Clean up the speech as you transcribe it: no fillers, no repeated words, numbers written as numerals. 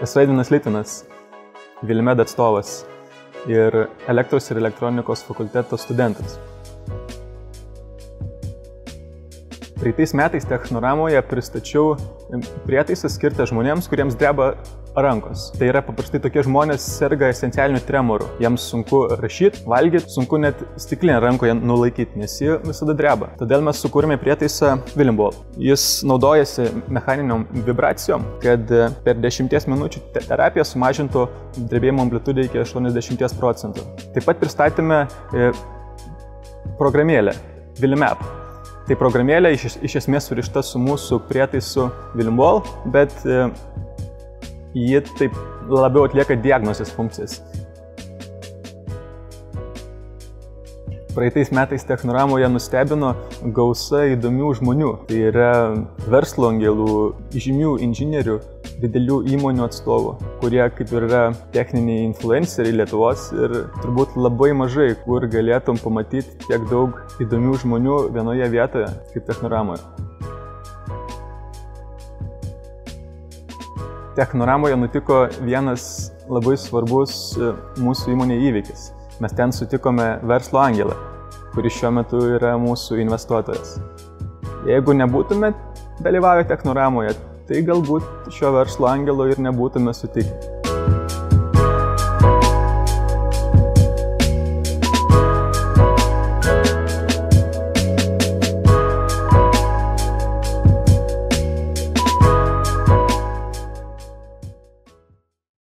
Esu Edvinas Litvinas, Vilimed atstovas ir elektros ir elektronikos fakulteto studentas. Praeitais metais Technoramoje pristačiau prietaisą skirtą žmonėms, kuriems dreba rankos. Tai yra paprastai tokie žmonės serga esencialiniu tremoru. Jiems sunku rašyti, valgyti, sunku net stiklinę rankoje nulaikyti, nes ji visada dreba. Todėl mes sukūrėme prietaisą Willimball. Jis naudojasi mechaniniom vibracijom, kad per 10 minučių terapiją sumažintų drebėjimo amplitudę iki 80%. Taip pat pristatėme programėlę Willimap. Tai programėlė iš esmės surišta su mūsų prietaisu Willimball, bet ji taip labiau atlieka diagnozės funkcijas. Praeitais metais Technoramoje nustebino gausa įdomių žmonių. Tai yra verslo angelų, žymių inžinierių, didelių įmonių atstovų, kurie kaip ir yra techniniai influenceriai Lietuvos ir turbūt labai mažai, kur galėtum pamatyti tiek daug įdomių žmonių vienoje vietoje kaip Technoramoje. Technoramoje nutiko vienas labai svarbus mūsų įmonėje įvykis. Mes ten sutikome verslo angelą, kuris šiuo metu yra mūsų investuotojas. Jeigu nebūtume dalyvavę Technoramoje, tai galbūt šio verslo angelo ir nebūtume sutikę.